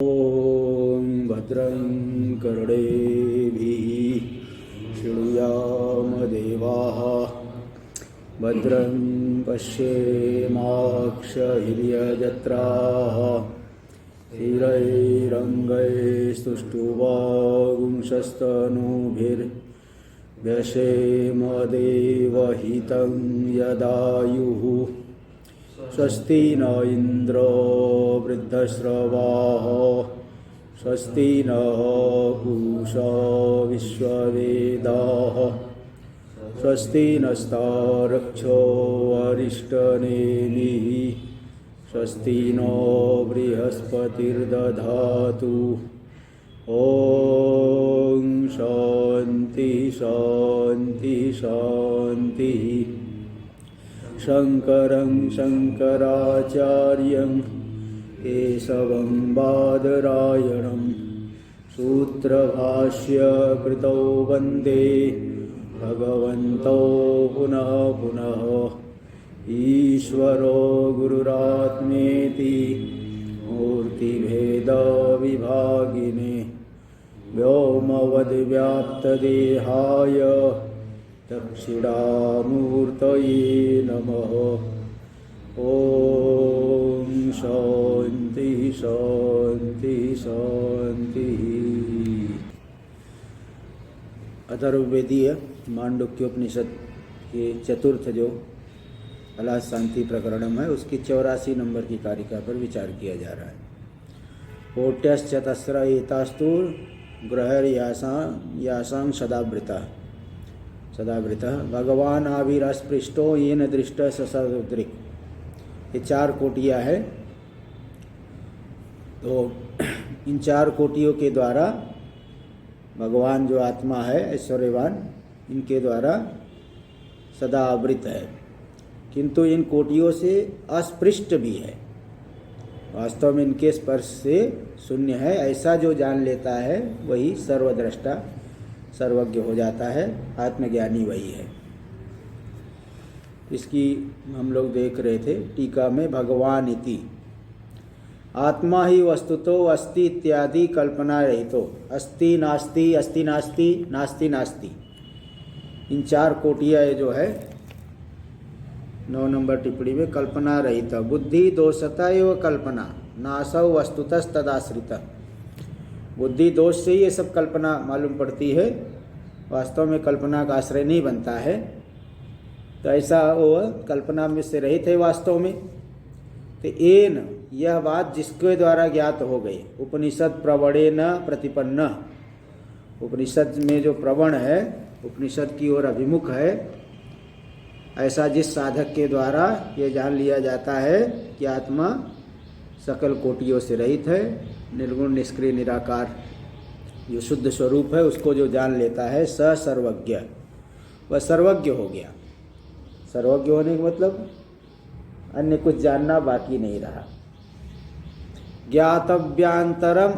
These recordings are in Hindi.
ॐ भद्रं कर्णेभिः शृणुयामदेवाः भद्रं पश्येमाक्षभिर्यजत्राः स्थिरैरङ्गैस्तुष्टुवागुंसस्तनूभिर्व्यसेमदेवहितं यदायुः स्वस्ति न इंद्रो वृद्धश्रवाः स्वस्ति नः पूषा विश्ववेदाः स्वस्ति नस्तारक्षो अरिष्टनेमिः स्वस्ति नो बृहस्पतिर्दधातु ॐ शान्ति शान्ति शान्तिः। शङ्करं शङ्कराचार्यं केशवं बादरायणं सूत्रभाष्यकृतौ वन्दे भगवन्तौ पुनः पुनः। ईश्वरो गुरुरात्मेति मूर्तिभेदविभागिने व्योमवद्व्याप्तदेहाय दक्षिणामूर्तये नमः। ॐ शान्ति शान्ति शान्ति। अथर्ववेदीय मांडुक्योपनिषद के चतुर्थ जो अला शांति प्रकरणम है उसकी 84 नंबर की कारिका पर विचार किया जा रहा है। कोट्यश्चतस्र एतास्तु ग्रहर्यासां सदावृता सदावृतः भगवान आविरास्पृष्टो येन दृष्ट ससदृक्। ये 4 कोटियाँ है। तो इन 4 कोटियों के द्वारा भगवान जो आत्मा है ऐश्वर्यवान इनके द्वारा सदा आवृत है, किंतु इन कोटियों से अस्पृष्ट भी है। वास्तव में इनके स्पर्श से शून्य है। ऐसा जो जान लेता है वही सर्वद्रष्टा सर्वज्ञ हो जाता है। आत्मज्ञानी वही है। इसकी हम लोग देख रहे थे टीका में भगवान इति आत्मा ही वस्तुतो अस्ति इत्यादि कल्पना रहितो अस्ति नास्ति अस्ति नास्ति नास्ति नास्ति। इन 4 कोटियाँ जो है 9 नंबर टिप्पणी में कल्पना रहित बुद्धि दोषता एवं कल्पना नासौ वस्तुतस्तदाश्रित। बुद्धि दोष से ये सब कल्पना मालूम पड़ती है, वास्तव में कल्पना का आश्रय नहीं बनता है। तो ऐसा वो कल्पना में से रहित है वास्तव में। तो एन यह बात जिसके द्वारा ज्ञात हो गई उपनिषद प्रवणे न प्रतिपन्न। उपनिषद में जो प्रवण है उपनिषद की ओर अभिमुख है, ऐसा जिस साधक के द्वारा ये जान लिया जाता है कि आत्मा सकल कोटियों से रहित है, निर्गुण निष्क्रिय निराकार जो शुद्ध स्वरूप है, उसको जो जान लेता है स सर्वज्ञ, वह सर्वज्ञ हो गया। सर्वज्ञ होने का मतलब अन्य कुछ जानना बाकी नहीं रहा। ज्ञातव्यांतरम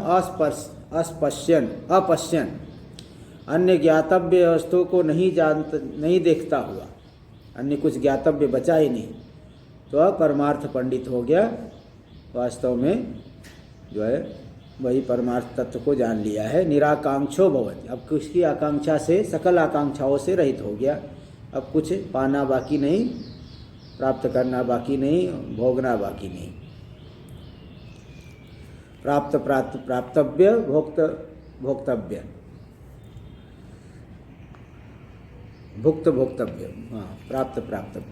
अपश्यन अन्य ज्ञातव्य वस्तु को नहीं देखता हुआ, अन्य कुछ ज्ञातव्य बचा ही नहीं, तो परमार्थ पंडित हो गया। वास्तव में जो है वही परमार्थ तत्व को जान लिया है। निराकांक्षो भवति, अब किसकी आकांक्षा से सकल आकांक्षाओं से रहित हो गया। अब कुछ पाना बाकी नहीं, प्राप्त करना बाकी नहीं, भोगना बाकी नहीं। प्राप्तव्य भोक्तव्य भुक्त भोक्तव्य, हाँ प्राप्तव्य।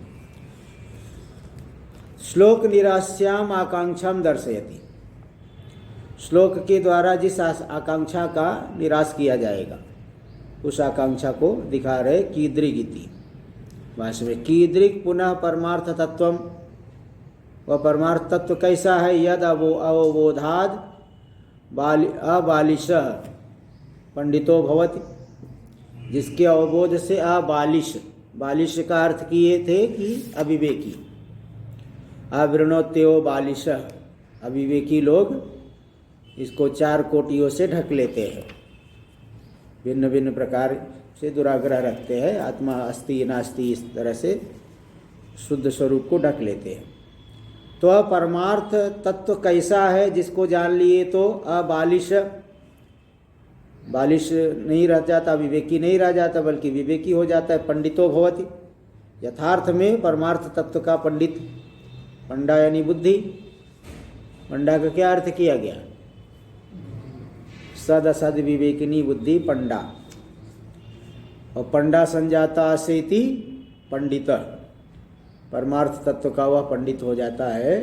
श्लोक निरास्याम आकांक्षाम दर्शयति। श्लोक के द्वारा जिस आकांक्षा का निराश किया जाएगा उस आकांक्षा को दिखा रहे कीदृगिति। भाष्य में कीदृग पुनः परमार्थ तत्वम, वह परमार्थ तत्व कैसा है। यद अवबोधाद अबालिशः पंडितो भवति, जिसके अवबोध से अबालिश, बालिश का अर्थ किए थे कि अविवेकी। आवृणोत्यो बालिशः, अविवेकी लोग इसको 4 कोटियों से ढक लेते हैं, भिन्न भिन्न प्रकार से दुराग्रह रखते हैं। आत्मा अस्ति नास्ति इस तरह से शुद्ध स्वरूप को ढक लेते हैं। तो परमार्थ तत्व कैसा है जिसको जान लिए तो अबालिश, बालिश नहीं रह जाता, विवेकी नहीं रह जाता, बल्कि विवेकी हो जाता है, पंडितो भवति। यथार्थ में परमार्थ तत्व का पंडित, पंडा यानी बुद्धि, पंडा का क्या अर्थ किया गया? सद असद विवेकिनी बुद्धि पंडा, और पंडा संजाता सेति पंडित, परमार्थ तत्व का वह पंडित हो जाता है।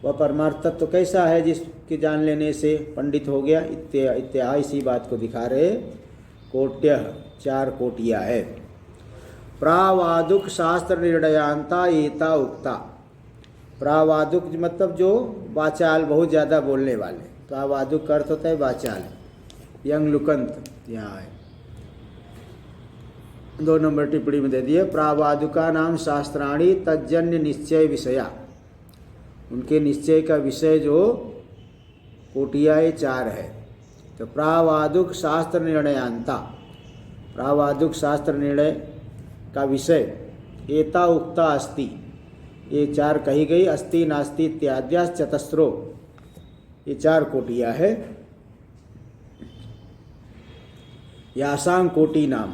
वह परमार्थ तत्व कैसा है जिसके जान लेने से पंडित हो गया? इत्या इसी बात को दिखा रहे। कोट्य 4 कोटियाँ है। प्रावादुक शास्त्र निर्णयांता एता उक्ता। प्रावादुक मतलब जो वाचाल, बहुत ज़्यादा बोलने वाले। प्रावादुक का अर्थ होता है वाचाल, यंग लुकंत। यहाँ है 2 नंबर टिप्पणी में दे दिए। प्रावादुका नाम शास्त्राणी तज्जन्य निश्चय विषया, उनके निश्चय का विषय जो कोटियाँ 4 है। तो प्रावादुक शास्त्र निर्णयांता, प्रावादुक शास्त्र निर्णय का विषय एता उक्ता अस्ति, ये 4 कही गई। अस्ति नास्ति इत्याद्या चतस्रो, ये 4 कोटियाँ है। यासांग कोटि नाम,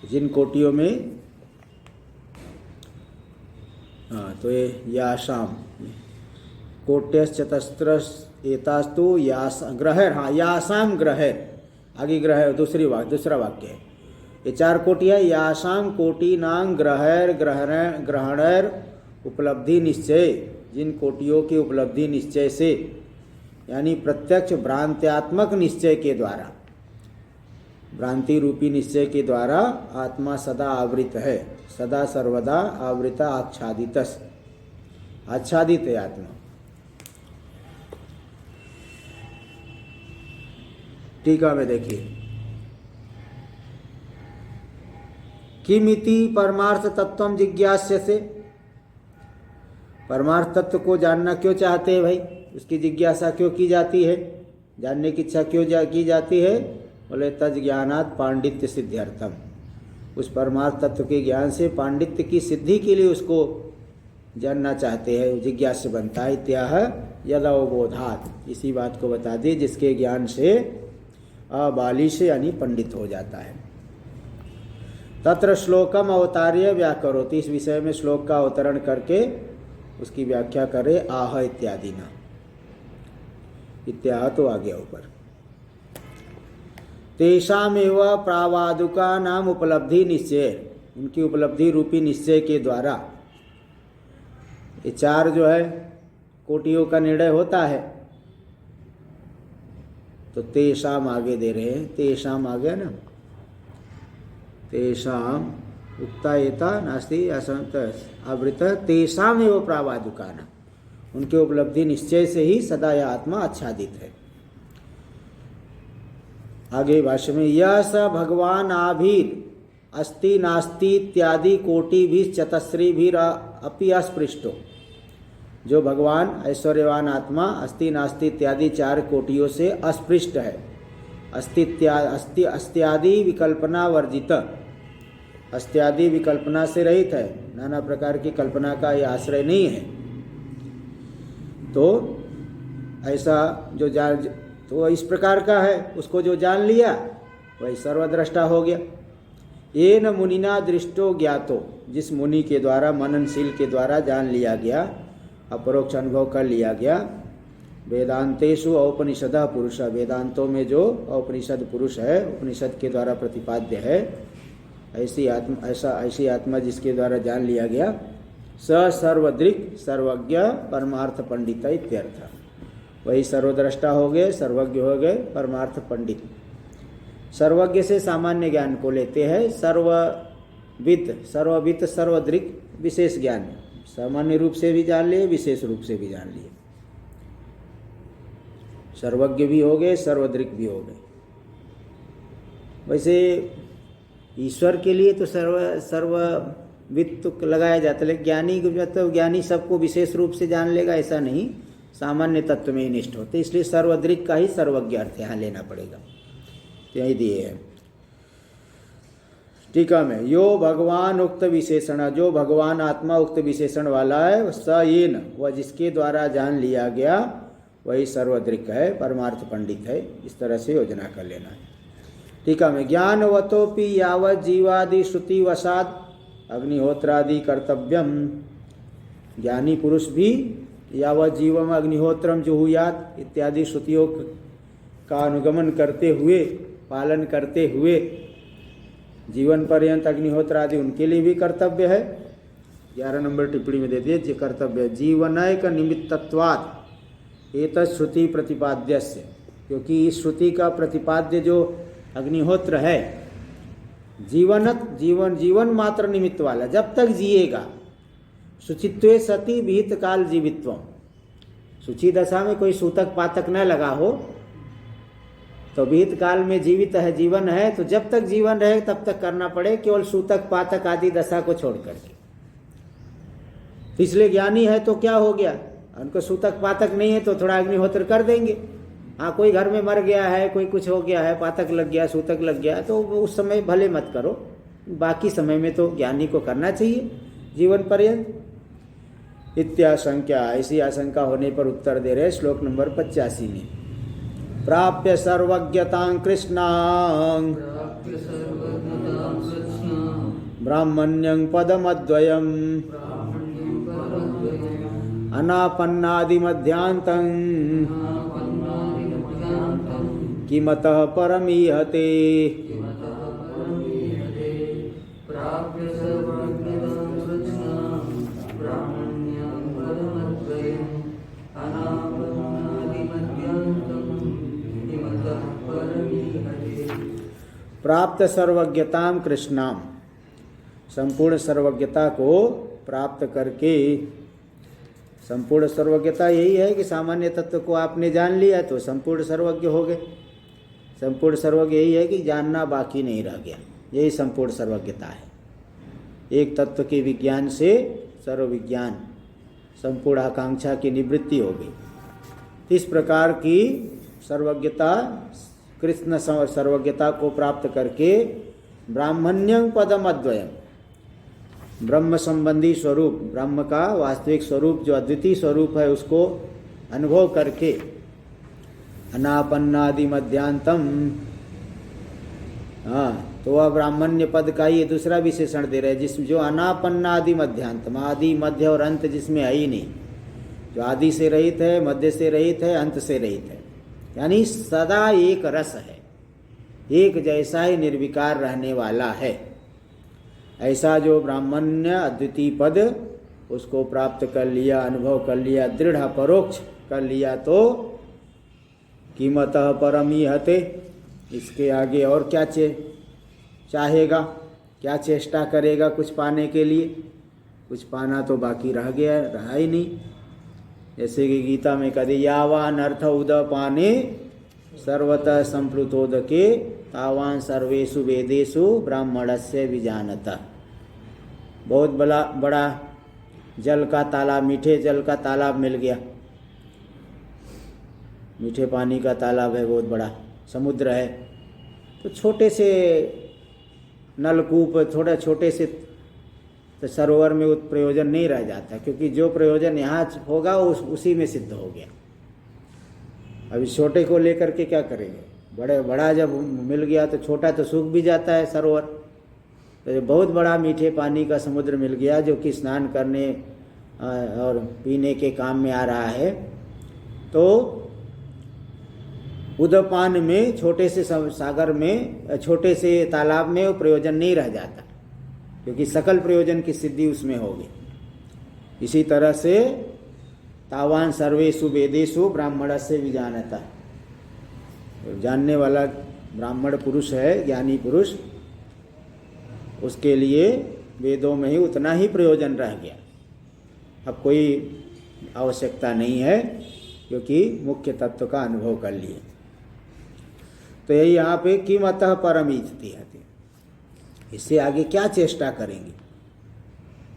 जिन कोटियों में, हाँ तो ये यासाम कोट्यस चतस्रस एतास्तु यास ग्रहर, हाँ यासाम ग्रहर, आगे ग्रह दूसरा वाक्य है। ये 4 कोटियाँ यासाम कोटि नाम ग्रहर ग्रहणर उपलब्धि निश्चय, जिन कोटियों की उपलब्धि निश्चय से, यानी प्रत्यक्ष भ्रांत्यात्मक निश्चय के द्वारा, भ्रांति रूपी निश्चय के द्वारा आत्मा सदा आवृत है, सदा सर्वदा आवृता आच्छादित, आच्छादित है आत्मा। टीका में देखिए, किमिति परमार्थ तत्वम जिज्ञास्यसे, परमार्थ तत्व को जानना क्यों चाहते हैं भाई? उसकी जिज्ञासा क्यों की जाती है? जानने की इच्छा क्यों की जाती है? बोले तज ज्ञानात् पांडित्य सिद्ध्यर्थम, उस परमार्थ तत्व के ज्ञान से पांडित्य की सिद्धि के लिए उसको जानना चाहते हैं, जिज्ञास्य बनता है। इत्याह यदवबोधात्, इसी बात को बता दिए जिसके ज्ञान से अबालिश यानी पंडित हो जाता है। तत्र श्लोकम अवतार्य व्याकरोति, इस विषय में श्लोक का अवतरण करके उसकी व्याख्या करे। आह इत्यादि ना, इत्याह तो आ गया ऊपर। तेषामेव प्रावादुका नाम उपलब्धि निश्चय, उनकी उपलब्धि रूपी निश्चय के द्वारा ये 4 जो है कोटियों का निर्णय होता है। तो तेषाम आगे दे रहे हैं, तेषाम आ गया ना, तेषाम उक्ता एता नास्ति असंत आवृत तेषाम एव प्रावादुका नाम, उनके उपलब्धि निश्चय से ही सदा यह आत्मा आच्छादित है। आगे भाष्य में यह स भगवान आभीर अस्ति नास्ति इत्यादि कोटि भी चतस्री भी अपि अस्पृष्टो, जो भगवान ऐश्वर्यवान आत्मा अस्ति नास्ति इत्यादि 4 कोटियों से अस्पृष्ट है। अस्त्यादि विकल्पना वर्जित, अस्त्यादि विकल्पना से रहित है, नाना प्रकार की कल्पना का यह आश्रय नहीं है। तो ऐसा जो तो इस प्रकार का है, उसको जो जान लिया वही सर्वद्रष्टा हो गया। ये न मुनिना दृष्टो ज्ञातो, जिस मुनि के द्वारा, मननशील के द्वारा जान लिया गया, अपरोक्ष अनुभव कर लिया गया। वेदांतेषु औपनिषद पुरुष, वेदांतों में जो औपनिषद पुरुष है, उपनिषद के द्वारा प्रतिपाद्य है, ऐसी आत्मा जिसके द्वारा जान लिया गया, स सर्वदृक् सर्वज्ञ परमार्थ पंडित इत्यर्थ, वही सर्वद्रष्टा हो गए, सर्वज्ञ हो गए, परमार्थ पंडित। सर्वज्ञ से सामान्य ज्ञान को लेते हैं, सर्वविद सर्वदृक् विशेष ज्ञान, सामान्य रूप से भी जान लिए, विशेष रूप से भी जान लिए, सर्वज्ञ भी हो गए, सर्वदृक् भी हो गए। वैसे ईश्वर के लिए तो सर्वविद तो लगाया जाता है, लेकिन ज्ञानी मतलब ज्ञानी सबको विशेष रूप से जान लेगा ऐसा नहीं, सामान्य तत्व में ही निष्ठ होते, इसलिए सर्वदृक् का ही सर्वज्ञ अर्थ यहाँ लेना पड़ेगा। तो यही दिए है। टीका में यो भगवान उक्त विशेषण, जो भगवान आत्मा उक्त विशेषण वाला है, स येन, वह जिसके द्वारा जान लिया गया वही सर्वदृक् है, परमार्थ पंडित है। इस तरह से योजना कर लेना है। टीका में ज्ञानवतोपि यावत् जीवादि श्रुति वसाद अग्निहोत्रादि कर्तव्यम, ज्ञानी पुरुष भी यावत् जीवम अग्निहोत्रम जुहुयात इत्यादि श्रुतियों का अनुगमन करते हुए, पालन करते हुए जीवन पर्यंत अग्निहोत्र आदि उनके लिए भी कर्तव्य है। 11 नंबर टिप्पणी में दे दिए कर्तव्य जीवनय का निमित्तत्वात् एतत् श्रुति प्रतिपाद्यस्य, क्योंकि इस श्रुति का प्रतिपाद्य जो अग्निहोत्र है जीवन मात्र निमित्त वाला, जब तक जिएगा। शुचित्वे सति विहित काल जीवित्वम, शुचि दशा में कोई सूतक पातक न लगा हो तो विहित काल में जीवित है, जीवन है, तो जब तक जीवन रहे तब तक करना पड़े, केवल सूतक पातक आदि दशा को छोड़ करके। इसलिए ज्ञानी है तो क्या हो गया, उनको सूतक पातक नहीं है तो थोड़ा अग्निहोत्र कर देंगे। हाँ, कोई घर में मर गया है, कोई कुछ हो गया है, पातक लग गया, सूतक लग गया, तो उस समय भले मत करो, बाकी समय में तो ज्ञानी को करना चाहिए जीवन पर्यंत। इत्याशंका, ऐसी आशंका होने पर उत्तर दे रहे श्लोक नंबर 85 में। प्राप्य सर्वज्ञतां कृष्णां ब्राह्मण्यं पदमद्वयम् अनापन्नादिमध्यान्तं किमतः परमीहते। प्राप्त सर्वज्ञताम कृष्णाम, संपूर्ण सर्वज्ञता को प्राप्त करके, संपूर्ण सर्वज्ञता यही है कि सामान्य तत्व को आपने जान लिया तो संपूर्ण सर्वज्ञ हो गए। संपूर्ण सर्वज्ञ यही है कि जानना बाकी नहीं रह गया, यही संपूर्ण सर्वज्ञता है। एक तत्व के विज्ञान से सर्वविज्ञान, संपूर्ण आकांक्षा की निवृत्ति हो गई। इस प्रकार की सर्वज्ञता, कृष्ण सर्वज्ञता को प्राप्त करके ब्राह्मण्यं पदम अद्वयम, ब्रह्म संबंधी स्वरूप, ब्रह्म का वास्तविक स्वरूप जो अद्वितीय स्वरूप है उसको अनुभव करके अनापन्नादि मध्यांतम, हाँ, तो वह ब्राह्मण्य पद का ये दूसरा विशेषण दे रहे हैं, जिसमें जो अनापन्नादि मध्यांतम, आदि मध्य और अंत जिसमें है ही नहीं, जो आदि से रहित है, मध्य से रहित है, अंत से रहित है, यानी सदा एक रस है, एक जैसा ही निर्विकार रहने वाला है। ऐसा जो ब्राह्मण्य अद्वितीय पद उसको प्राप्त कर लिया, अनुभव कर लिया, दृढ़ परोक्ष कर लिया तो कीमतः परमीहते, इसके आगे और क्या चाहेगा, क्या चेष्टा करेगा कुछ पाने के लिए? कुछ पाना तो बाकी रह गया, रहा ही नहीं। जैसे कि गीता में कहते यावान अर्थ उदपाने सर्वतः संप्लुतोदके तावान सर्वेषु वेदेषु ब्राह्मणस्य विजानता। बहुत बड़ा जल का तालाब, मीठे जल का तालाब मिल गया, मीठे पानी का तालाब है, बहुत बड़ा समुद्र है, तो छोटे से नलकूप, थोड़ा छोटे से तो सरोवर में प्रयोजन नहीं रह जाता, क्योंकि जो प्रयोजन यहाँ होगा उसी में सिद्ध हो गया। अभी छोटे को लेकर के क्या करेंगे? बड़ा जब मिल गया तो छोटा तो सूख भी जाता है सरोवर। तो बहुत बड़ा मीठे पानी का समुद्र मिल गया जो कि स्नान करने और पीने के काम में आ रहा है, तो उदपान में, छोटे से सागर में, छोटे से तालाब में वो प्रयोजन नहीं रह जाता, क्योंकि सकल प्रयोजन की सिद्धि उसमें होगी। इसी तरह से तावान सर्वेषु वेदेषु ब्राह्मणस्य विजानता, जानने वाला ब्राह्मण पुरुष है, ज्ञानी पुरुष, उसके लिए वेदों में ही उतना ही प्रयोजन रह गया, अब कोई आवश्यकता नहीं है, क्योंकि मुख्य तत्व का अनुभव कर लिए। तो यही यहाँ पे कीमतः परमीहते है, इससे आगे क्या चेष्टा करेंगे?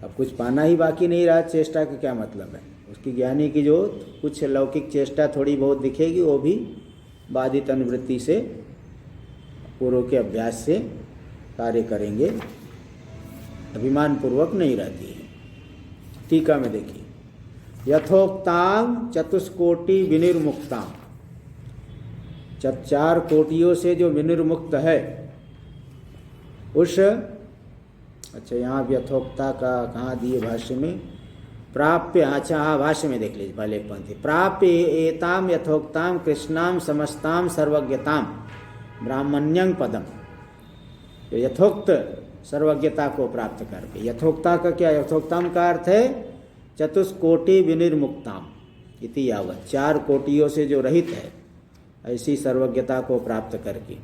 अब कुछ पाना ही बाकी नहीं रहा, चेष्टा का क्या मतलब है? उसकी ज्ञानी की जो कुछ लौकिक चेष्टा थोड़ी बहुत दिखेगी, वो भी बाधित अनुवृत्ति से, पूर्व के अभ्यास से कार्य करेंगे, अभिमान पूर्वक नहीं रहती है। टीका में देखिए, यथोक्तांग चतुष्कोटि विनिर्मुक्तांग, 4 कोटियों से जो विनिर्मुक्त है उस, अच्छा यहाँ यथोक्ता का कहाँ दिए भाष्य में, प्राप्य, अच्छा हाँ भाष्य में देख लीजिए पहले पंक्ति, प्राप्य एताम यथोक्ताम कृष्णाम समस्ताम सर्वज्ञताम ब्राह्मण्यं पदम, यथोक्त सर्वज्ञता को प्राप्त करके। यथोक्ता का क्या, यथोक्ताम का अर्थ है चतुष्कोटि विनिर्मुक्ताम इति यावत, 4 कोटियों से जो रहित है ऐसी सर्वज्ञता को प्राप्त करके।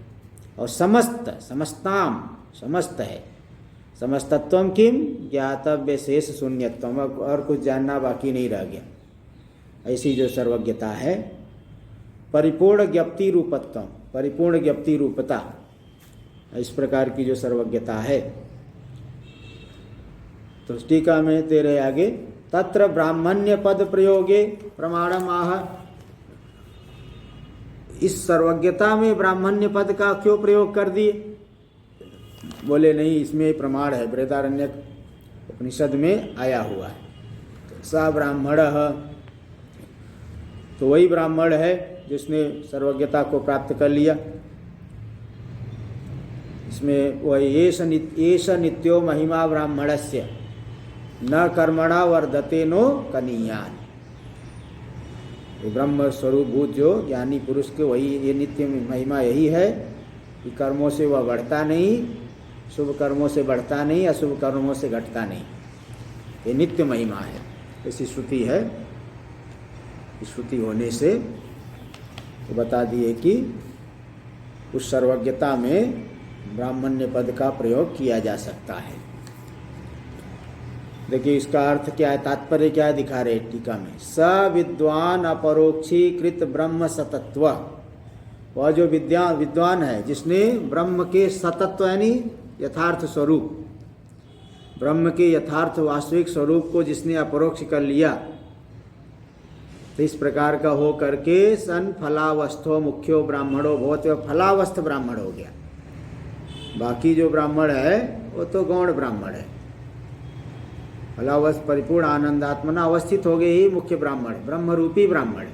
और समस्त, समस्ताम समस्त है, समस्तत्वम किम ज्ञातव्य शेष शून्यत्वम, और कुछ जानना बाकी नहीं रह गया, ऐसी जो सर्वज्ञता है। परिपूर्ण ज्ञप्ति रूपत्वम, परिपूर्ण ज्ञप्ति रूपता, इस प्रकार की जो सर्वज्ञता है। तो टीका में तेरे आगे, तत्र ब्राह्मण्य पद प्रयोगे प्रमाणम आह, इस सर्वज्ञता में ब्राह्मण्य पद का क्यों प्रयोग कर दिए? बोले नहीं, इसमें प्रमाण है, बृहदारण्यक उपनिषद में आया हुआ है। सा ब्राह्मण, तो वही ब्राह्मण है जिसने सर्वज्ञता को प्राप्त कर लिया। इसमें वही एष नित्यो महिमा ब्राह्मणस्य न कर्मणा वर्धते नो कनीयान, ब्रह्म स्वरूपभूत जो ज्ञानी पुरुष के वही ये नित्य महिमा यही है कि कर्मों से वह बढ़ता नहीं, शुभ कर्मों से बढ़ता नहीं, अशुभ कर्मों से घटता नहीं, ये नित्य महिमा है, ऐसी श्रुति है। इस श्रुति होने से तो बता दिए कि उस सर्वज्ञता में ब्राह्मण्य पद का प्रयोग किया जा सकता है। देखिए इसका अर्थ क्या है, तात्पर्य क्या दिखा रहे टीका में, स विद्वान अपरोक्षीकृत ब्रह्म सतत्व, वह जो विद्वान है जिसने ब्रह्म के सतत्व यानी यथार्थ स्वरूप, ब्रह्म के यथार्थ वास्तविक स्वरूप को जिसने अपरोक्ष कर लिया, तो इस प्रकार का हो करके सन फलावस्थो मुख्यो ब्राह्मणो भवत, फलावस्थ ब्राह्मण हो गया। बाकी जो ब्राह्मण है वो तो गौण ब्राह्मण है, फलावस्थ परिपूर्ण आनंदात्मना अवस्थित हो गए ही मुख्य ब्राह्मण, ब्रह्म रूपी ब्राह्मण,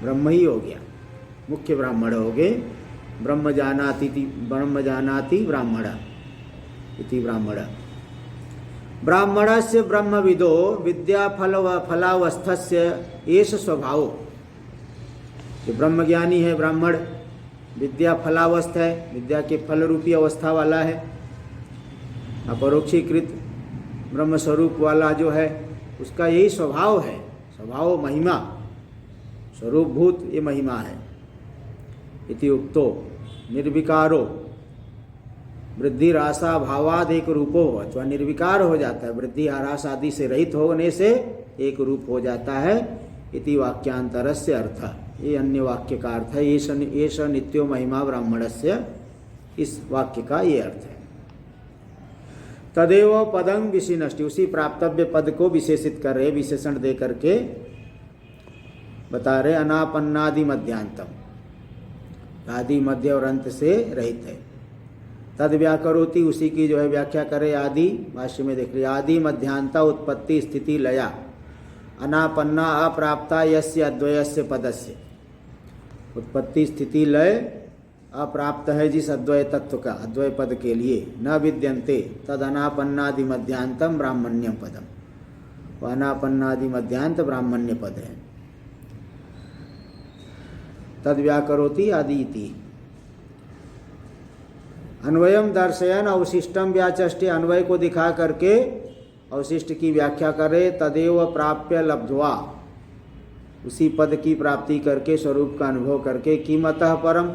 ब्रह्म ही हो गया, मुख्य ब्राह्मण हो गए। ब्रह्म जानाति ब्राह्मण इति ब्राह्मण। ब्राह्मणस्य ब्रह्मविदो विद्या फलावस्थस्य एष स्वभाव, जो ब्रह्मज्ञानी है ब्राह्मण, विद्या फलावस्थ है, विद्या के फल रूपी अवस्था वाला है, अपरोक्षीकृत ब्रह्म स्वरूप वाला जो है उसका यही स्वभाव है, स्वभाव महिमा, स्वरूपभूत ये महिमा है। इति उक्तो निर्विकारो वृद्धि रासा भावाद एक रूपो, अथवा निर्विकार हो जाता है, वृद्धि आरास आदि से रहित होने से एक रूप हो जाता है। इति वाक्यांतरस्य अर्थ, ये अन्य वाक्य का अर्थ है, एष नित्यो महिमा ब्राह्मणस्य, इस वाक्य का ये अर्थ है। तदेव पदं विशिनष्टि, उसी प्राप्तव्य पद को विशेषित कर रहे, विशेषण दे करके बता रहे, अनापन्नादि मध्यांतम, आदि मध्य और अंत से रहित है। तद व्याकरोति, उसी की जो है व्याख्या करे, आदि भाष्य में देख रहे, आदि मध्यांता उत्पत्ति स्थिति लया अनापन्ना अप्राप्ता यस्य अद्वयस्य पदस्य, उत्पत्ति स्थिति लय अप्राप्त है जिस अद्वय तत्व का, अद्वय पद के लिए, न विद्यन्ते तद अनापन्नादि मध्यांतम ब्राह्मण्यम पदम, वह अनापन्नादि मध्यांत ब्राह्मण्य पद है। तद व्याकरोति आदि इति अन्वयम दर्शयन अवशिष्टम व्याचष्टे, अन्वय को दिखा करके अवशिष्ट की व्याख्या करे। तदेव प्राप्य लब्ध्वा, उसी पद की प्राप्ति करके, स्वरूप का अनुभव करके, कीमतः परम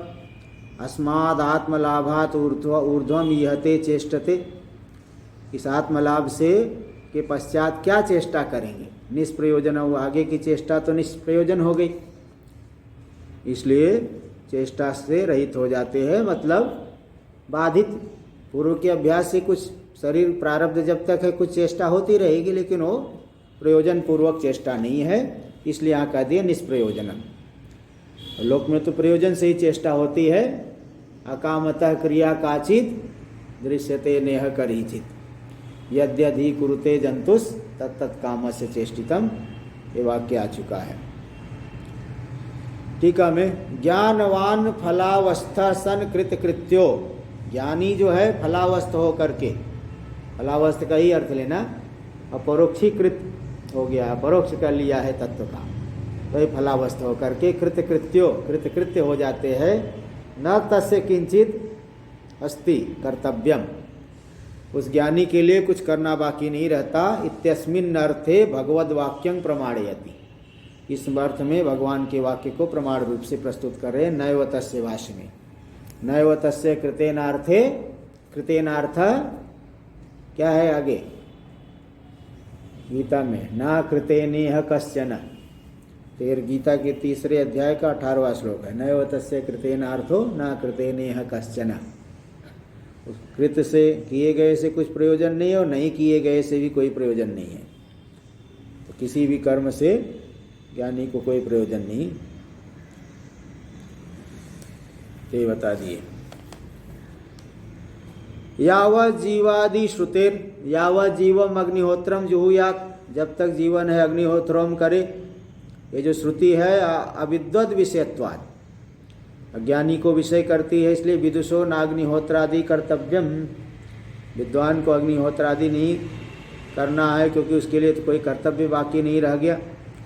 अस्माद आत्मलाभात ऊर्ध्वम यहते चेष्टते, इस आत्मलाभ से के पश्चात क्या चेष्टा करेंगे, निष्प्रयोजन, वो आगे की चेष्टा तो निष्प्रयोजन हो गई, इसलिए चेष्टा से रहित हो जाते हैं, मतलब बाधित। पूर्व के अभ्यास से कुछ शरीर प्रारब्ध जब तक है कुछ चेष्टा होती रहेगी, लेकिन वो प्रयोजन पूर्वक चेष्टा नहीं है, इसलिए यहाँ कह दिया निष्प्रयोजनम। लोक में तो प्रयोजन से ही चेष्टा होती है, अकामतः क्रिया काचित दृश्यते नेह करीचित यद्यधि कुरुते जंतुस तत्तत् कामस्य चेष्टितम, ये वाक्य आ चुका है। टीका में ज्ञानवान फलावस्था सन कृत कृत्यो, ज्ञानी जो है फलावस्थ हो करके, फलावस्थ का ही अर्थ लेना, अपरोक्षीकृत हो गया, अपरोक्ष कर लिया है तत्व का, तो ये फलावस्थ हो करके कृतकृत्यो, कृतकृत्य हो जाते हैं। न तस्य किंचित अस्ति कर्तव्यम, उस ज्ञानी के लिए कुछ करना बाकी नहीं रहता। इत्यस्मिन् अर्थे भगवद वाक्यं प्रमाणयति, इस अर्थ में भगवान के वाक्य को प्रमाण रूप से प्रस्तुत कर रहे हैं। नैव तस्य भाष्य में, नैव तस्य कृतेनार्थे, कृतेनार्थ क्या है आगे गीता में, ना कृतेनेह कश्चन, गीता के 3 अध्याय का 18वां श्लोक है। नैव तस्य कृतेनार्थो ना कृतेनेह कश्चन, कृत से किए गए से कुछ प्रयोजन नहीं है और नहीं किए गए से भी कोई प्रयोजन नहीं है। तो किसी भी कर्म से ज्ञानी को कोई प्रयोजन नहीं, ये बता दिए। यावत् जीवादि श्रुतेर, यावत् जीवम अग्निहोत्रम जुहुयात्, जब तक जीवन है अग्निहोत्रम करे। ये जो श्रुति है अविद्वद विषयत्वात्, अज्ञानी को विषय करती है, इसलिए विदुषो नाग्निहोत्रादि कर्तव्यम, विद्वान को अग्निहोत्रादि नहीं करना है क्योंकि उसके लिए तो कोई कर्तव्य बाकी नहीं रह गया,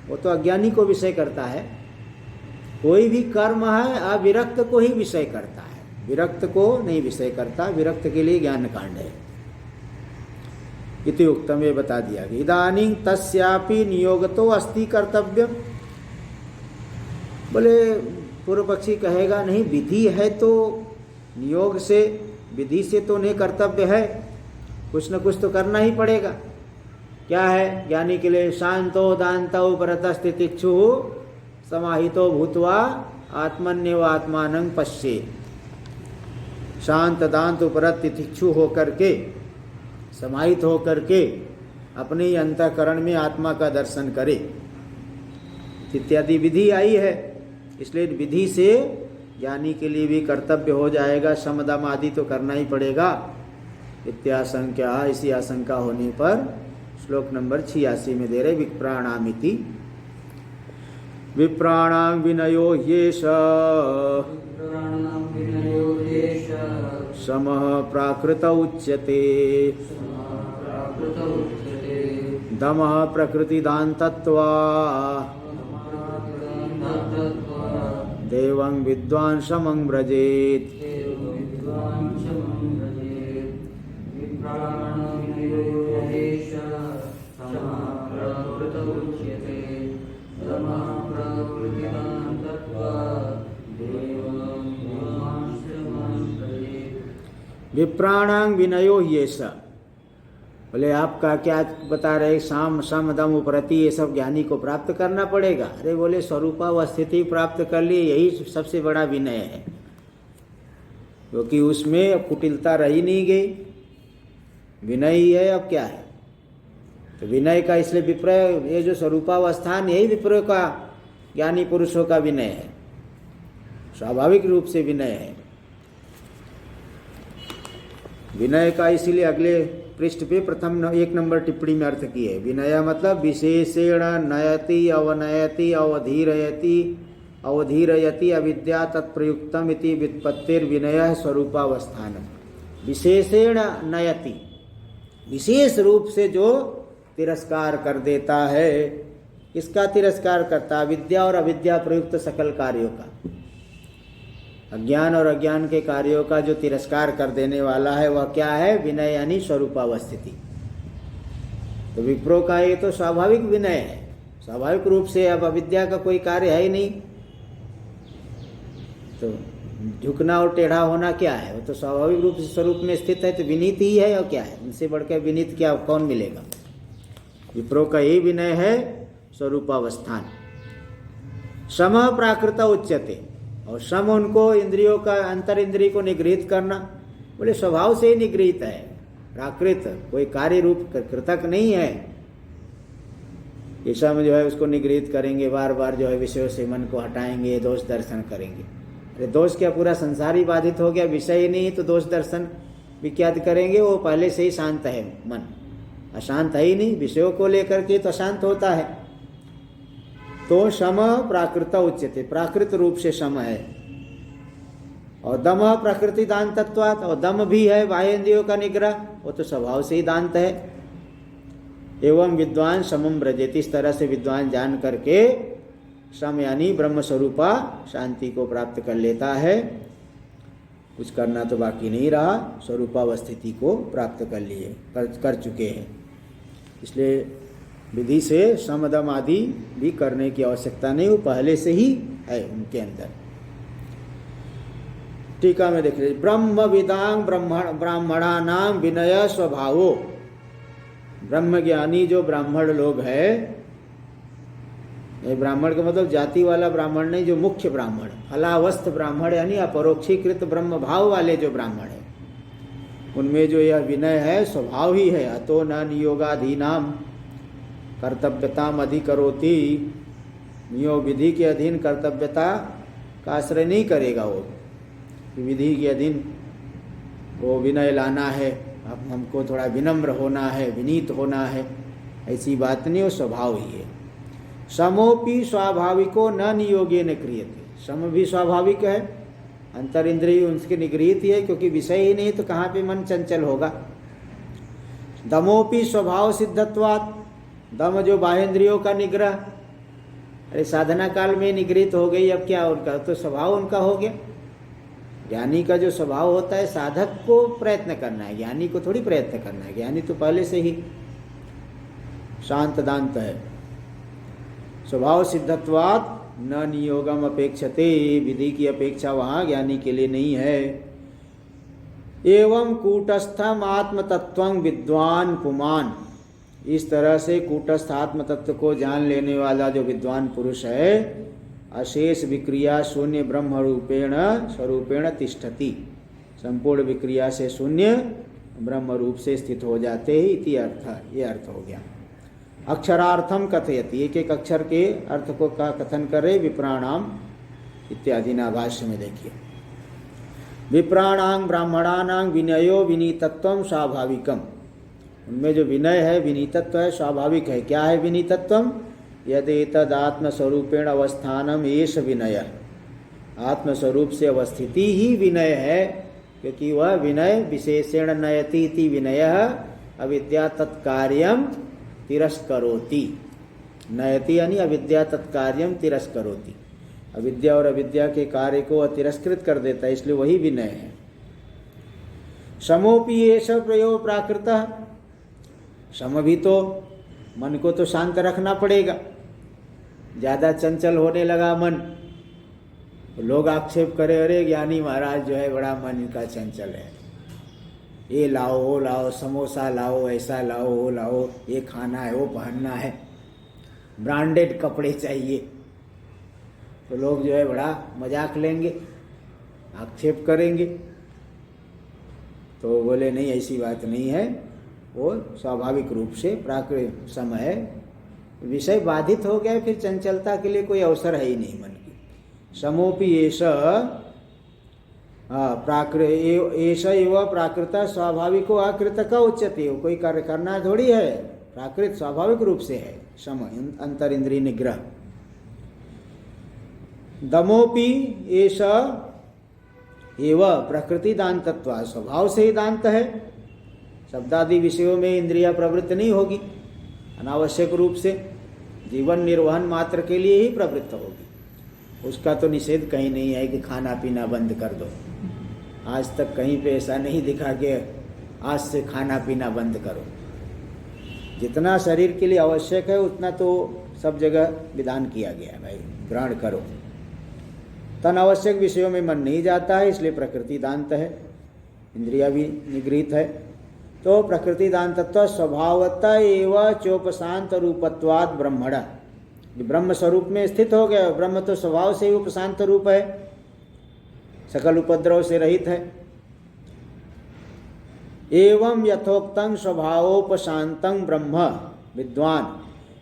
वो तो अज्ञानी को विषय करता है। कोई भी कर्म है अविरक्त को ही विषय करता है, विरक्त को नहीं विषय करता, विरक्त के लिए ज्ञान कांड है। इति उक्तम, ये बता दिया गया। इदानीं तस्यापि नियोगतो अस्ति कर्तव्यम, बोले पूर्व पक्षी कहेगा नहीं विधि है तो नियोग से, विधि से तो नहीं कर्तव्य है, कुछ न कुछ तो करना ही पड़ेगा। क्या है ज्ञानी के लिए? शांतो दांतो परतस्थितिच्छु समाहितो भूत्वा आत्मन्यव आत्मानं पश्ये, शांत दांत उपरत तितिक्षु होकर के, समाहित होकर के अपने ही अंतःकरण में आत्मा का दर्शन करे, इत्यादि विधि आई है। इसलिए विधि से ज्ञानी के लिए भी कर्तव्य हो जाएगा, समदम आदि तो करना ही पड़ेगा। इत्याशंका, इसी आशंका होने पर श्लोक नंबर 86 में दे रहे विप्राणामिति, विप्राणां विनयो ह्येष समः प्राकृत उच्यते, दमः प्रकृतिदान्तत्वा देवं विद्वान् समं व्रजेत्। विप्राणां विनयो ह्येष, बोले आपका क्या बता रहे, साम सम दम उपरति, ये सब ज्ञानी को प्राप्त करना पड़ेगा। अरे बोले स्वरूपावस्थिति प्राप्त कर लिए, यही सबसे बड़ा विनय है, क्योंकि उसमें कुटिलता रही नहीं गई, विनय ही है। अब क्या है तो विनय का, इसलिए विप्रय, ये जो स्वरूपावस्थान यही विप्रय का ज्ञानी पुरुषों का विनय है, स्वाभाविक रूप से विनय है। विनय का इसीलिए अगले पृष्ठ पे प्रथम 1 नंबर टिप्पणी में अर्थ की है। विनय मतलब विशेषेण नयति अवनयति अवधीरयति अवधीरयति अविद्या तत्प्रयुक्तम इति व्युत्पत्तिर विनय स्वरूपावस्थानम। विशेषेण नयति, विशेष रूप से जो तिरस्कार कर देता है, इसका तिरस्कार करता, विद्या और अविद्या प्रयुक्त सकल कार्यों का, अज्ञान और अज्ञान के कार्यों का जो तिरस्कार कर देने वाला है वह क्या है? विनय, यानी स्वरूपावस्थिति। तो विप्रो का ये तो स्वाभाविक विनय है, स्वाभाविक रूप से। अब अविद्या का कोई कार्य है ही नहीं, तो झुकना और टेढ़ा होना क्या है? वो तो स्वाभाविक रूप से स्वरूप में स्थित है, तो विनीत ही है। और क्या है उनसे बढ़कर विनीत क्या कौन मिलेगा? विप्रो का यही विनय है, स्वरूपावस्थान। सम प्राकृत उच्यते, और सम उनको इंद्रियों का, अंतर इंद्रिय को निगृहित करना, बोले स्वभाव से ही निगृहित है, प्राकृत, कोई कार्य रूप कृतक नहीं है। ऐसा में जो है उसको निगृहित करेंगे, बार बार जो है विषयों से मन को हटाएंगे, दोष दर्शन करेंगे, अरे दोष क्या, पूरा संसार ही बाधित हो गया, विषय ही नहीं तो दोष दर्शन विख्यात करेंगे। वो पहले से ही शांत है, मन अशांत है ही नहीं, विषयों को लेकर के तो अशांत होता है। तो शम प्राकृत उच्यते, प्राकृत रूप से शम है। और दम प्रकृति दान तत्वात्, और दम भी है बाह्य इंद्रियों का निग्रह, वो तो स्वभाव से ही दांत है। एवं विद्वान समम ब्रजेति, इस तरह से विद्वान जान करके सम यानी ब्रह्म स्वरूपा शांति को प्राप्त कर लेता है। कुछ करना तो बाकी नहीं रहा, स्वरूपावस्थिति को प्राप्त कर लिए, कर चुके हैं। इसलिए विधि से समदम आदि भी करने की आवश्यकता नहीं, वो पहले से ही है उनके अंदर। टीका में देख लीजिए, ब्रह्म विदांग ब्राह्मणानाम विनय स्वभावो, ब्रह्म ज्ञानी जो ब्राह्मण लोग है, ये ब्राह्मण का मतलब जाति वाला ब्राह्मण नहीं, जो मुख्य ब्राह्मण, फलावस्थ ब्राह्मण यानी अपरोक्षीकृत ब्रह्म भाव वाले जो ब्राह्मण है, उनमें जो यह विनय है स्वभाव ही है। अतो न नियोगाधीनाम कर्तव्यताम अधिकरोति, नियोग विधि के अधीन कर्तव्यता का आश्रय नहीं करेगा वो, विधि के अधीन वो विनय लाना है, अब हमको थोड़ा विनम्र होना है, विनीत होना है, ऐसी बात नहीं, वो स्वभाव ही है। समोपि स्वाभाविको न नियोगे न क्रियते, सम भी स्वाभाविक है, अंतर इंद्रिय उनके निगृहित ही है, क्योंकि विषय ही नहीं तो कहाँ पे मन चंचल होगा। दमोपि स्वभाव सिद्धत्वात्, दम जो बाह्येंद्रियों का निग्रह, अरे साधना काल में निगृहित हो गई, अब क्या उनका तो स्वभाव उनका हो गया। ज्ञानी का जो स्वभाव होता है, साधक को प्रयत्न करना है, ज्ञानी को थोड़ी प्रयत्न करना है, ज्ञानी तो पहले से ही शांत दांत है। स्वभाव सिद्धत्वात् न नियोगम अपेक्षते, विधि की अपेक्षा वहाँ ज्ञानी के लिए नहीं है। एवं कूटस्थम आत्मतत्वं विद्वान पुमान, इस तरह से कूटस्थ आत्म तत्व को जान लेने वाला जो विद्वान पुरुष है, अशेष विक्रिया शून्य ब्रह्म रूपेण स्वरूपेण तिष्ठति, संपूर्ण विक्रिया से शून्य ब्रह्म रूप से स्थित हो जाते ही, इति अर्थ, ये अर्थ हो गया। अक्षरार्थम कथयति, एक एक अक्षर के अर्थ को का कथन करे, विप्राणाम इत्यादि ना भाष्य में देखिए। विप्राणां ब्राह्मणानां विनयो विनीतत्वं स्वाभाविकम, उनमें जो विनय है, विनीतत्व है, स्वाभाविक है। क्या है विनीतत्वम? यदि तद आत्मस्वरूपेण अवस्थानम एष विनय, आत्मस्वरूप से अवस्थिति ही विनय है, क्योंकि वह विनय विशेषेण नयति इति विनयः अविद्या तत्कार्यम तिरस्करोति, नयति यानी अविद्या तत्कार्यम तिरस्करोति, अविद्या और अविद्या के कार्य को तिरस्कृत कर देता है, इसलिए वही विनय है। समोपि एष प्रयोग प्राकृतः, सम भी तो मन को तो शांत रखना पड़ेगा, ज़्यादा चंचल होने लगा मन, तो लोग आक्षेप करे, अरे ज्ञानी महाराज जो है बड़ा मन का चंचल है, ये लाओ वो लाओ, समोसा लाओ, ऐसा लाओ वो लाओ, ये खाना है वो पहनना है, ब्रांडेड कपड़े चाहिए, तो लोग जो है बड़ा मजाक लेंगे, आक्षेप करेंगे। तो बोले नहीं, ऐसी बात नहीं है, वो स्वाभाविक रूप से प्राकृतिक समय है, विषय बाधित हो गया, फिर चंचलता के लिए कोई अवसर है ही नहीं मन की। समोपि एष एष एव प्राकृत स्वाभाविको आकृत का उच्यते, कोई कार्य करना थोड़ी है, प्राकृत स्वाभाविक रूप से है सम, अंतर इंद्रिय निग्रह। दमोपि एष एव प्रकृति दांतत्व, स्वभाव से ही दांत है, शब्दादि विषयों में इंद्रिया प्रवृत्त नहीं होगी, अनावश्यक रूप से जीवन निर्वहन मात्र के लिए ही प्रवृत्त होगी। उसका तो निषेध कहीं नहीं है कि खाना पीना बंद कर दो, आज तक कहीं पे ऐसा नहीं दिखा कि आज से खाना पीना बंद करो। जितना शरीर के लिए आवश्यक है उतना तो सब जगह विधान किया गया है, भाई ग्रहण करो। तन आवश्यक विषयों में मन नहीं जाता है, इसलिए प्रकृति दांत है, इंद्रिया भी निगृहित है। तो प्रकृति दांतत्व स्वभावतः एवं चोपशांत रूपत्वाद ब्रह्मण, ब्रह्म स्वरूप में स्थित हो गया, ब्रह्म तो स्वभाव से ही उपशांत रूप है, सकल उपद्रव से रहित है। एवं यथोक्तं स्वभावोपशांतं ब्रह्म विद्वान,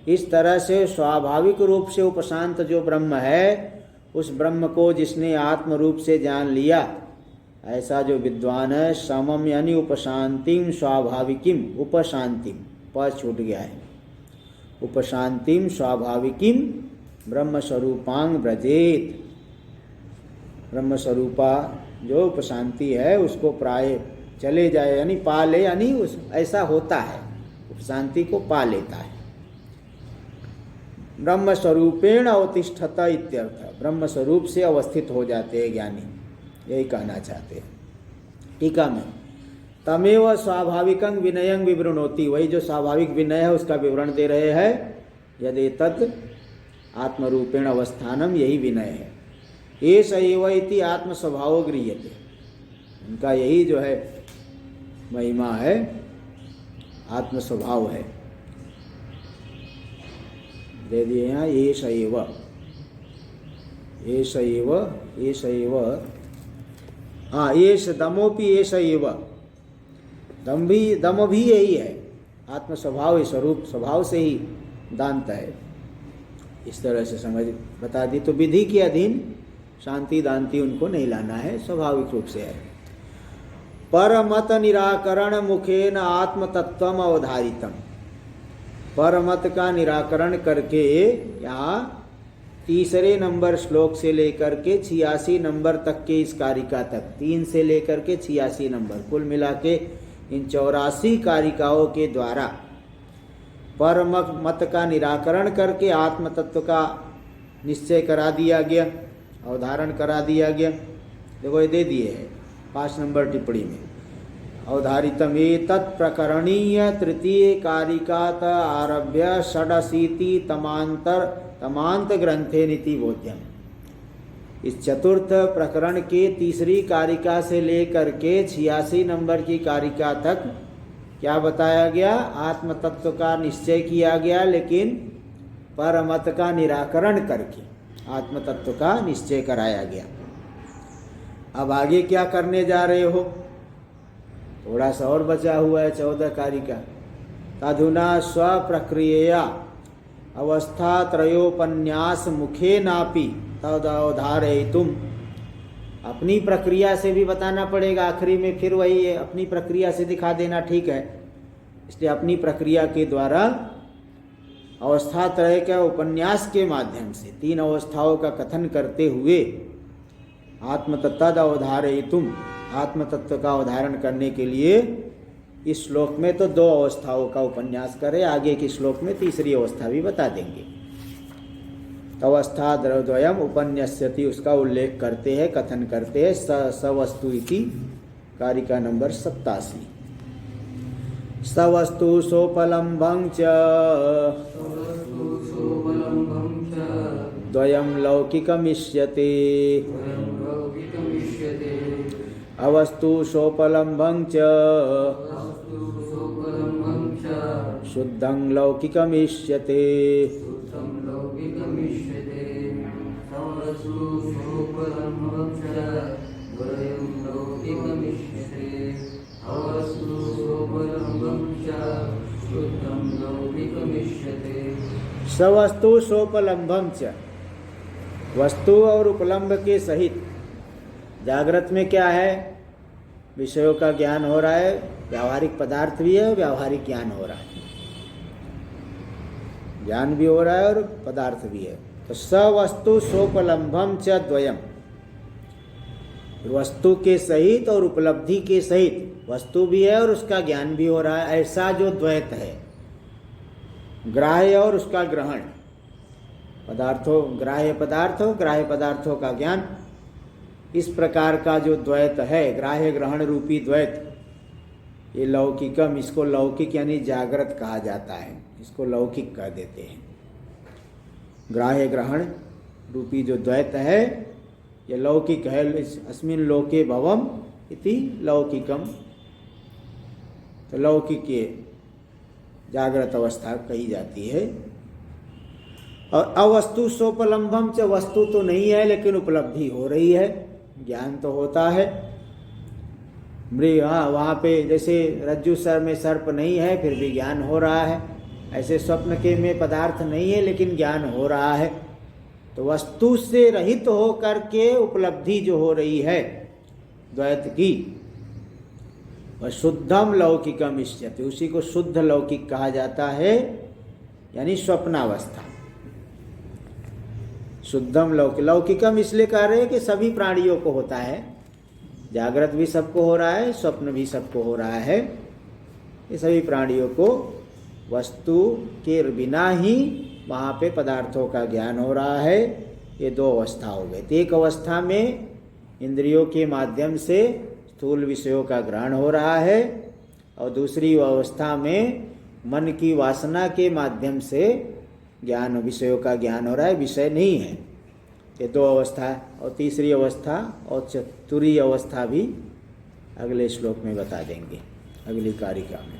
इस तरह से स्वाभाविक रूप से उपशांत जो ब्रह्म है उस ब्रह्म को जिसने आत्म रूप से जान लिया, ऐसा जो विद्वान है, समम यानी उपशांतिम स्वाभाविकीम, उपशांतिम पद छूट गया है, उपशांतिम स्वाभाविकीम ब्रह्म स्वरूपांग व्रजेत। ब्रह्म स्वरूपा जो उपशांति है उसको प्राय चले जाए, यानी पा ले, यानी उस ऐसा होता है, उपशांति को पा लेता है। ब्रह्म स्वरूपेण अवतिष्ठत इत्यर्थ, ब्रह्म स्वरूप से अवस्थित हो जाते हैं ज्ञानी, यही कहना चाहते हैं। टीका में तमेव स्वाभाविकं विनयं विवृणोति, वही जो स्वाभाविक विनय है उसका विवरण दे रहे हैं। यदि तत् आत्मरूपेण अवस्थानम, यही विनय है। एष एव इति आत्म स्वभाव गृह्यते, उनका यही जो है महिमा है, आत्म स्वभाव है। दे दिए यहाँ एष एव, एष एव, एष एव, हाँ एष दमोपि एष एव, दम भी यही है, आत्म स्वभाव स्वरूप स्वभाव से ही दांत है। इस तरह से समझ बता दी। तो विधि के अधीन शांति दांति उनको नहीं लाना है, स्वाभाविक रूप से है। परमत निराकरण मुखेन आत्म तत्वम अवधारितम, परमत का निराकरण करके यहाँ 3 नंबर श्लोक से लेकर के 86 नंबर तक के इस कारिका तक, 3 से लेकर के 86 नंबर, कुल मिला के इन 84 कारिकाओं के द्वारा परमत का निराकरण करके आत्म तत्व का निश्चय करा दिया गया, अवधारण करा दिया गया। देखो ये दे दिए है 5 नंबर टिप्पणी में, अवधारितम एतत् प्रकरणीय तृतीय कारिकात आरभ्य षडशीति तमांत ग्रंथे नीति बोध्यम। इस चतुर्थ प्रकरण के तीसरी कारिका से लेकर के 86 नंबर की कारिका तक क्या बताया गया? आत्म तत्व का निश्चय किया गया, लेकिन परमत का निराकरण करके आत्म तत्व का निश्चय कराया गया। अब आगे क्या करने जा रहे हो? थोड़ा सा और बचा हुआ है 14 कारिका। तधुना स्वप्रक्रिया अवस्था त्रयोपन्यास मुखे नापि तदवधारयितुम, अपनी प्रक्रिया से भी बताना पड़ेगा। आखिरी में फिर वही है, अपनी प्रक्रिया से दिखा देना ठीक है, इसलिए अपनी प्रक्रिया के द्वारा अवस्था त्रय के उपन्यास के माध्यम से 3 अवस्थाओं का कथन करते हुए आत्म तत्व अवधारयितुम, आत्म तत्व का अवधारण करने के लिए इस श्लोक में तो 2 अवस्थाओं का उपन्यास करे, आगे के श्लोक में तीसरी अवस्था भी बता देंगे। अवस्था द्वयम उपन्यस्यति, उसका उल्लेख करते हैं, कथन करते हैं। सवस्तु इति कारिका नंबर 87। सवस्तु सोपलम्भं च द्वयं लौकिकमिष्यते, अवस्तु सोपलम्भं च शुद्धं लौकिकमिष्यते। सवस्तु सोपलम्भम च, वस्तु और उपलम्ब के सहित। जागृत में क्या है? विषयों का ज्ञान हो रहा है, व्यावहारिक पदार्थ भी है, व्यावहारिक ज्ञान हो रहा है, ज्ञान भी हो रहा है और पदार्थ भी है। तो सवस्तु सोपलम्भम च द्वयम, वस्तु के सहित और उपलब्धि के सहित, वस्तु भी है और उसका ज्ञान भी हो रहा है, ऐसा जो द्वैत है, ग्राह्य और उसका ग्रहण, पदार्थों ग्राह्य पदार्थों का ज्ञान, इस प्रकार का जो द्वैत है, ग्राह्य ग्रहण रूपी द्वैत, ये लौकिकम, इसको लौकिक यानी जागृत कहा जाता है, इसको लौकिक कह देते हैं। ग्राह्य ग्रहण रूपी जो द्वैत है ये लौकिक है। अस्मिन् लोके भवम इति लौकिकम, तो लौकिक ये जागृत अवस्था कही जाती है। और अवस्तु सोपलम्भम च, वस्तु तो नहीं है लेकिन उपलब्धि हो रही है, ज्ञान तो होता है। मृग, हाँ, वहाँ पे जैसे रज्जु सर में सर्प नहीं है फिर भी ज्ञान हो रहा है, ऐसे स्वप्न के में पदार्थ नहीं है लेकिन ज्ञान हो रहा है। तो वस्तु से रहित होकर के उपलब्धि जो हो रही है द्वैत की, वह शुद्धम लौकिकम इष्यते, उसी को शुद्ध लौकिक कहा जाता है, यानी स्वप्नावस्था। शुद्धम लौकिकम इसलिए कह रहे हैं कि सभी प्राणियों को होता है, जागृत भी सबको हो रहा है, स्वप्न भी सबको हो रहा है। ये सभी प्राणियों को वस्तु के बिना ही वहाँ पे पदार्थों का ज्ञान हो रहा है। ये दो अवस्था हो गई। एक अवस्था में इंद्रियों के माध्यम से स्थूल विषयों का ग्रहण हो रहा है, और दूसरी अवस्था में मन की वासना के माध्यम से ज्ञान, विषयों का ज्ञान हो रहा है, विषय नहीं है। ये दो अवस्था है। और तीसरी अवस्था और चतुरी अवस्था भी अगले श्लोक में बता देंगे, अगली कारिका में।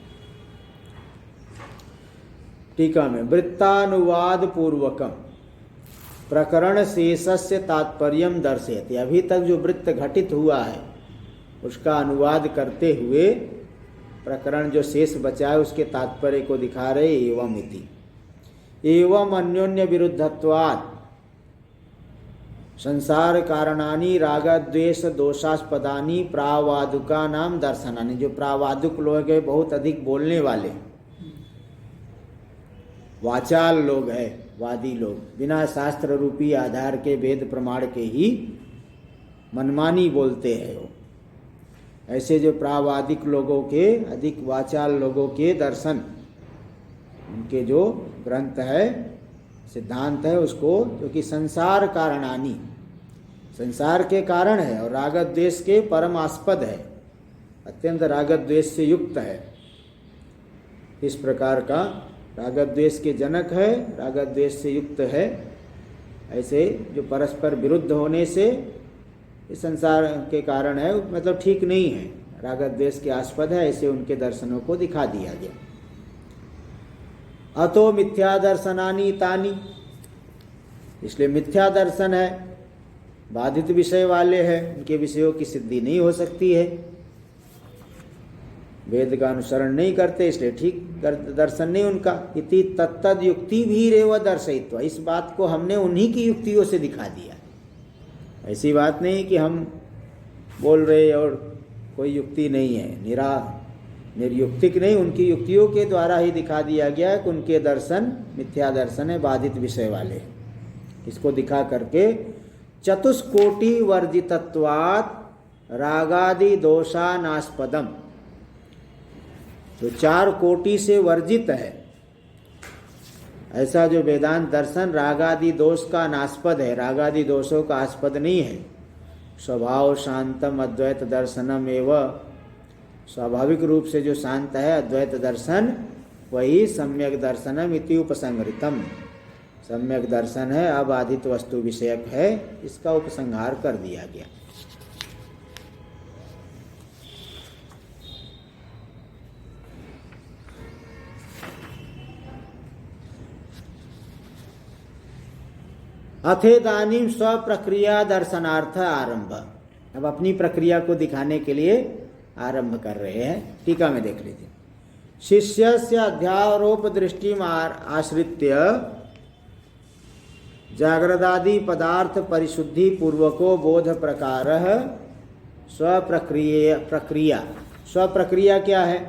टीका में वृत्तानुवाद पूर्वकम प्रकरण शेषस्य तात्पर्यम दर्शयति। अभी तक जो वृत्त घटित हुआ है उसका अनुवाद करते हुए प्रकरण जो शेष बचा है उसके तात्पर्य को दिखा रहे। एवं इति एवं अन्योन्य विरुद्धत्वात् संसार कारणानि रागद्वेष दोषास्पदानि प्रावादुका नाम दर्शनानि। जो प्रावादुक लोग हैं, बहुत अधिक बोलने वाले वाचाल लोग हैं, वादी लोग, बिना शास्त्र रूपी आधार के वेद प्रमाण के ही मनमानी बोलते हैं। वो ऐसे जो प्रावादिक लोगों के, अधिक वाचाल लोगों के दर्शन, उनके जो ग्रंथ है, सिद्धांत है, उसको जो कि संसार कारणानी, संसार के कारण है और रागद्वेष के परमास्पद है, अत्यंत रागद्वेष से युक्त है, इस प्रकार का रागद्वेष के जनक है, रागद्वेष से युक्त है, ऐसे जो परस्पर विरुद्ध होने से इस संसार के कारण है, मतलब ठीक नहीं है, रागद्वेष के आस्पद है, ऐसे उनके दर्शनों को दिखा दिया गया। अतो मिथ्या दर्शनानि तानि, इसलिए मिथ्या दर्शन है, बाधित विषय वाले हैं, उनके विषयों की सिद्धि नहीं हो सकती है, वेद का अनुसरण नहीं करते, इसलिए ठीक दर्शन नहीं उनका। इति तत्तद युक्ति भी रेव दर्शयित्वा, इस बात को हमने उन्हीं की युक्तियों से दिखा दिया। ऐसी बात नहीं कि हम बोल रहे और कोई युक्ति नहीं है, निर्युक्तिक नहीं, उनकी युक्तियों के द्वारा ही दिखा दिया गया कि उनके दर्शन मिथ्या दर्शन है, बाधित विषय वाले। इसको दिखा करके चतुष्कोटि वर्जितत्वात् रागादि दोषानास्पदम, जो 4 कोटि से वर्जित है, ऐसा जो वेदांत दर्शन रागादि दोष का नास्पद है, रागादि दोषों का आस्पद नहीं है। स्वभाव शांतम अद्वैत दर्शनम एवं, स्वाभाविक रूप से जो शांत है अद्वैत दर्शन, वही सम्यक दर्शनम इति उपसंहृतम, सम्यक दर्शन है, अबाधित वस्तु विषयक है, इसका उपसंहार कर दिया गया। अथेदानीम स्वप्रक्रिया दर्शनार्थ आरंभ, अब अपनी प्रक्रिया को दिखाने के लिए आरंभ कर रहे हैं। टीका में देख लीजिए। शिष्यस्य अध्यारोप दृष्टि आश्रित्य जागृदादि पदार्थ परिशुद्धि पूर्वको बोध प्रकार स्वप्रक्रिया। स्वप्रक्रिया क्या है?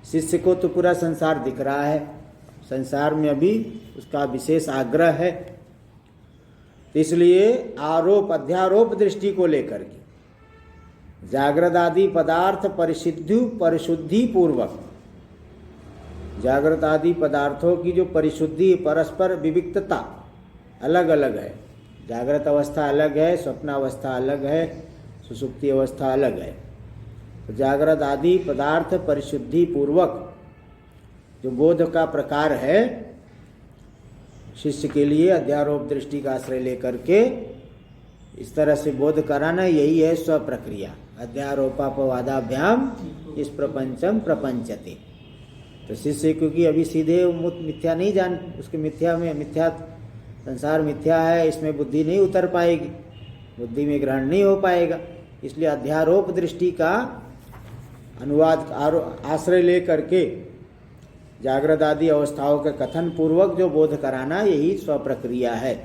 शिष्य को तो पूरा संसार दिख रहा है, संसार में अभी उसका विशेष आग्रह है, इसलिए आरोप अध्यारोप दृष्टि को लेकर के जागृत आदि पदार्थ परिशुद्धि पूर्वक, जागृत आदि पदार्थों की जो परिशुद्धि, परस्पर विविक्तता अलग अलग है, जागृत अवस्था अलग है, स्वप्न अवस्था अलग है, सुषुप्ति अवस्था अलग है। तो जागृत आदि पदार्थ परिशुद्धि पूर्वक जो बोध का प्रकार है, शिष्य के लिए अध्यारोप दृष्टि का आश्रय लेकर के इस तरह से बोध कराना, यही है स्वप्रक्रिया। अध्यारोपापवादाभ्याम इस प्रपंचम प्रपंचते। तो शिष्य क्योंकि अभी सीधे मिथ्या नहीं जान, उसके मिथ्या में मिथ्या संसार मिथ्या है, इसमें बुद्धि नहीं उतर पाएगी, बुद्धि में ग्रहण नहीं हो पाएगा, इसलिए अध्यारोप दृष्टि का अनुवाद आश्रय लेकर के जागृत आदि अवस्थाओं के कथन पूर्वक जो बोध कराना, यही स्वप्रक्रिया है।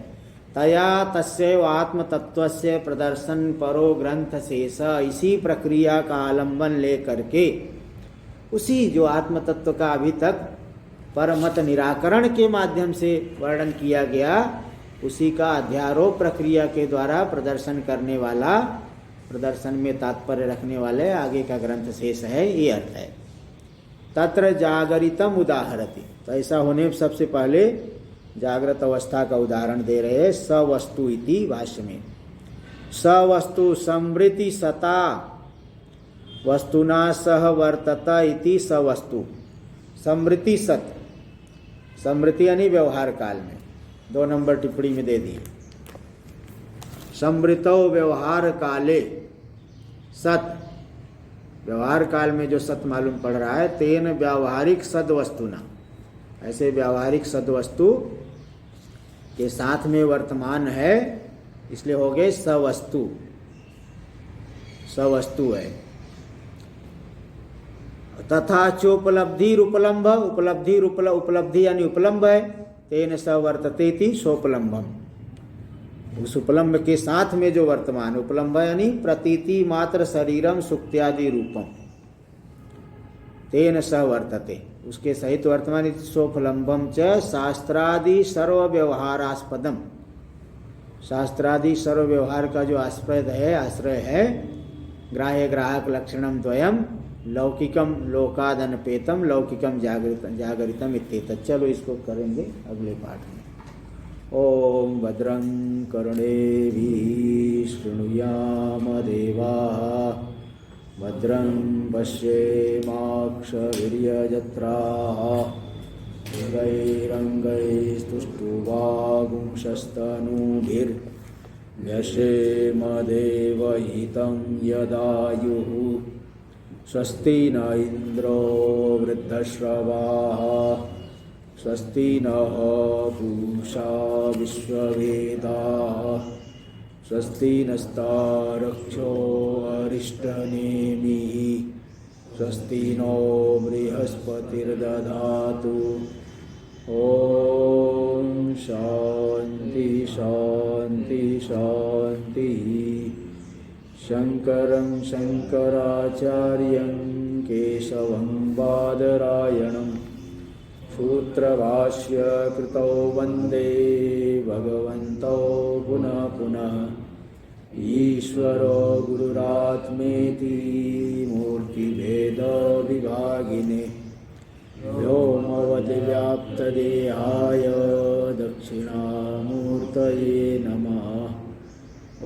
तया तस्यैव आत्मतत्वस्य प्रदर्शन परो ग्रंथ शेष। इसी प्रक्रिया का आलंबन लेकर के उसी जो आत्म तत्व का अभी तक परमत निराकरण के माध्यम से वर्णन किया गया, उसी का अध्यारोप प्रक्रिया के द्वारा प्रदर्शन करने वाला, प्रदर्शन में तात्पर्य रखने वाले आगे का ग्रंथ शेष है, ये अर्थ है। तत्र जागरितम उदाहरति। तो ऐसा होने पर सबसे पहले जागृत अवस्था का उदाहरण दे रहे हैं। सवस्तु इति भाष्य में। सवस्तु समृति सता वस्तुना सह वर्तत इति सवस्तु। समृति सत, समृति यानी व्यवहार काल में, 2 नंबर टिप्पणी में दे दी। समृतो व्यवहार काले सत, व्यवहार काल में जो सत मालूम पड़ रहा है, तेन व्यावहारिक सद वस्तुना, ऐसे व्यावहारिक सद वस्तु के साथ में वर्तमान है, इसलिए हो गए सवस्तु, सवस्तु है। तथा चोपलब्धि उपलम्भ, उपलब्धि उपलब्धि यानी उपलम्ब है, तेन स वर्तते सोपलम्भम, उस उपलम्ब के साथ में जो वर्तमान, उपलम्ब यानी प्रतीति मात्र शरीरम सुक्त्यादि रूपम, तेन स वर्तते, उसके सहित वर्तमान। सोपलम्भम च शास्त्रादि सर्व व्यवहारास्पदम, शास्त्रादि सर्व व्यवहार का जो आस्पद है, आश्रय है। ग्राह्य ग्राहक लक्षणम द्वयम, लौकिकम लोकादनपेतम, लौकिकम जागरितम इत्येतत्। चलो इसको करेंगे अगले पाठ में। ओम भद्रं कर्णेभिः शृणुयाम देवाः, भद्रं पश्येमाक्षवीर्यजत्राः, स्थिरैरङ्गैस्तुष्टुवागुंशस्तनूभिर्व्यसेम देवहितं यदायुः। स्वस्ति न इंद्रो वृद्धश्रवाः, स्वस्ति नः पूषा विश्ववेदाः, स्वस्ति नस्तारक्षो अरिष्टनेमिः, स्वस्ति नो बृहस्पतिर्दधातु। ॐ शान्ति शान्ति शान्तिः। शङ्करं शङ्कराचार्यं केशवं बादरायणं, सूत्रभाष्य कृतौ वन्दे भगवन्तौ पुनः पुनः। ईश्वरो गुरुरात्मेति मूर्तिभेदविभागिने, व्योमवद्व्याप्तदेहाय दक्षिणामूर्तये नमः।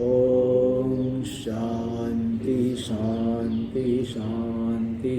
ओम शांति शांति शांति।